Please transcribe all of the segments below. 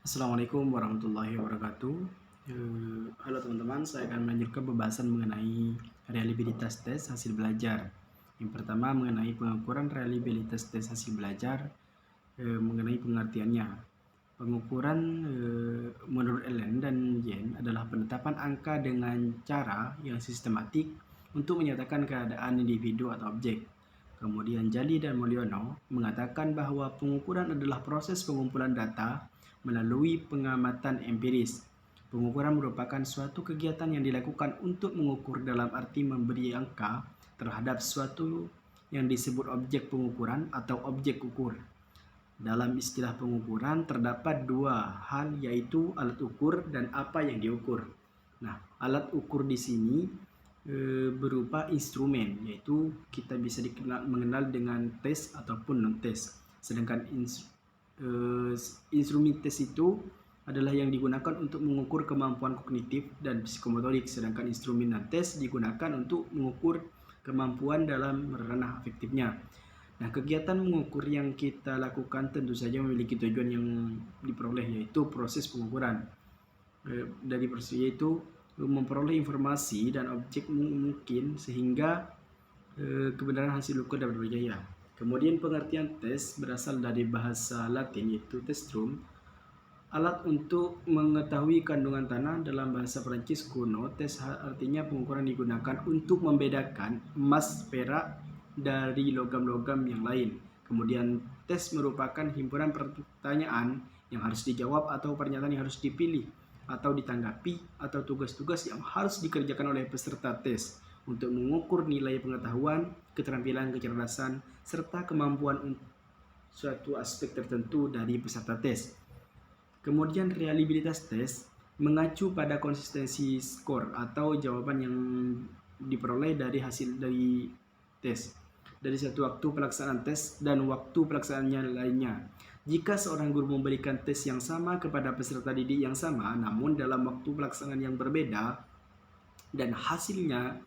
Assalamualaikum warahmatullahi wabarakatuh. Halo teman-teman, saya akan melanjutkan pembahasan mengenai reliabilitas tes hasil belajar. Yang pertama mengenai pengukuran reliabilitas tes hasil belajar, mengenai pengertiannya. Pengukuran menurut Allen dan Yen adalah penetapan angka dengan cara yang sistematik untuk menyatakan keadaan individu atau objek. Kemudian Jali dan Mulyono mengatakan bahwa pengukuran adalah proses pengumpulan data melalui pengamatan empiris. Pengukuran merupakan suatu kegiatan yang dilakukan untuk mengukur dalam arti memberi angka terhadap suatu yang disebut objek pengukuran atau objek ukur. Dalam istilah pengukuran terdapat dua hal, yaitu alat ukur dan apa yang diukur. Nah, alat ukur di sini berupa instrumen, yaitu kita bisa mengenal dengan tes ataupun non tes. Sedangkan instrumen tes itu adalah yang digunakan untuk mengukur kemampuan kognitif dan psikomotorik, sedangkan instrumen non tes digunakan untuk mengukur kemampuan dalam ranah afektifnya. Nah, kegiatan mengukur yang kita lakukan tentu saja memiliki tujuan yang diperoleh, yaitu proses pengukuran. Dari proses yaitu memperoleh informasi dan objek mungkin sehingga kebenaran hasil ukur dapat berjaya. Kemudian pengertian tes berasal dari bahasa Latin, yaitu testrum, alat untuk mengetahui kandungan tanah. Dalam bahasa Perancis kuno, tes artinya pengukuran digunakan untuk membedakan emas, perak dari logam-logam yang lain. Kemudian tes merupakan himpunan pertanyaan yang harus dijawab atau pernyataan yang harus dipilih atau ditanggapi atau tugas-tugas yang harus dikerjakan oleh peserta tes untuk mengukur nilai pengetahuan, keterampilan, kecerdasan, serta kemampuan suatu aspek tertentu dari peserta tes. Kemudian reliabilitas tes mengacu pada konsistensi skor atau jawaban yang diperoleh dari hasil dari tes dari satu waktu pelaksanaan tes dan waktu pelaksanaannya lainnya. Jika seorang guru memberikan tes yang sama kepada peserta didik yang sama, namun dalam waktu pelaksanaan yang berbeda dan hasilnya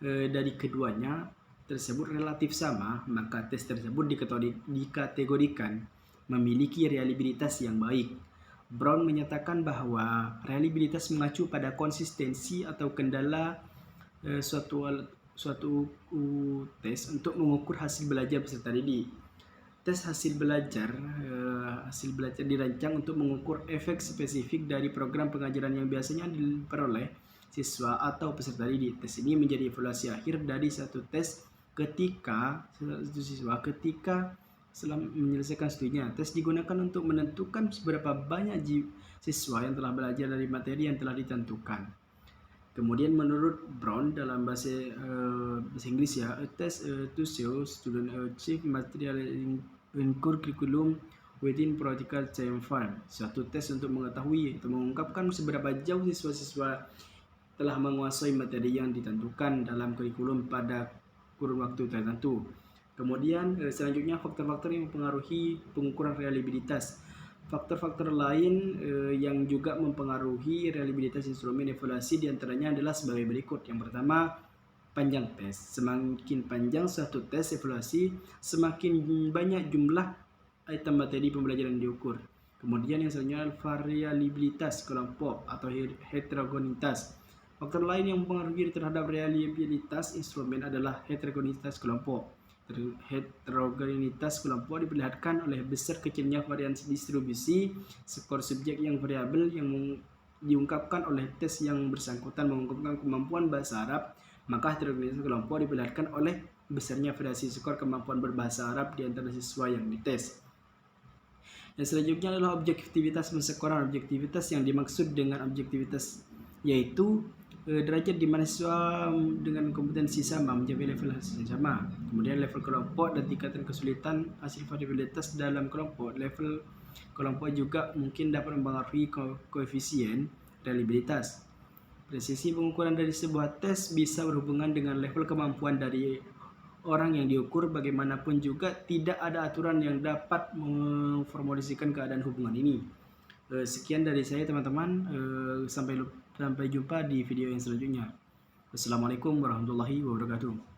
dari keduanya tersebut relatif sama, maka tes tersebut dikategorikan memiliki reliabilitas yang baik. Brown menyatakan bahwa reliabilitas mengacu pada konsistensi atau kendala suatu tes untuk mengukur hasil belajar peserta didik. Tes hasil belajar dirancang untuk mengukur efek spesifik dari program pengajaran yang biasanya diperoleh siswa atau peserta didik. Tes ini menjadi evaluasi akhir dari satu tes ketika siswa setelah menyelesaikan studinya. Tes digunakan untuk menentukan seberapa banyak siswa yang telah belajar dari materi yang telah ditentukan. Kemudian menurut Brown dalam bahasa Inggris ya, a test to show student achieve material in curriculum within practical time frame. Suatu tes untuk mengetahui atau mengungkapkan seberapa jauh siswa-siswa telah menguasai materi yang ditentukan dalam kurikulum pada kurun waktu tertentu. Kemudian selanjutnya faktor-faktor yang mempengaruhi pengukuran reliabilitas. Faktor-faktor lain yang juga mempengaruhi reliabilitas instrumen evaluasi diantaranya adalah sebagai berikut. Yang pertama, panjang tes. Semakin panjang suatu tes evaluasi, semakin banyak jumlah item materi pembelajaran diukur. Kemudian yang selanjutnya variabilitas kelompok atau heterogenitas. Faktor lain yang mempengaruhi terhadap reliabilitas instrumen adalah heterogenitas kelompok. Heterogenitas kelompok diperlihatkan oleh besar kecilnya variasi distribusi skor subjek yang variabel yang diungkapkan oleh tes yang bersangkutan mengungkapkan kemampuan bahasa Arab. Maka heterogenitas kelompok diperlihatkan oleh besarnya variasi skor kemampuan berbahasa Arab di antara siswa yang dites. Dan selanjutnya adalah objektivitas pensekoran. Objektivitas yang dimaksud dengan objektivitas yaitu derajat di mana siswa dengan kompetensi sama mencapai level hasil sama. Kemudian level kelompok dan tingkatan kesulitan hasil variabilitas dalam kelompok. Level kelompok juga mungkin dapat mempengaruhi koefisien reliabilitas. Presisi pengukuran dari sebuah tes bisa berhubungan dengan level kemampuan dari orang yang diukur. Bagaimanapun juga tidak ada aturan yang dapat memformulasikan keadaan hubungan ini. Sekian dari saya teman-teman, sampai jumpa di video yang selanjutnya. Wassalamualaikum warahmatullahi wabarakatuh.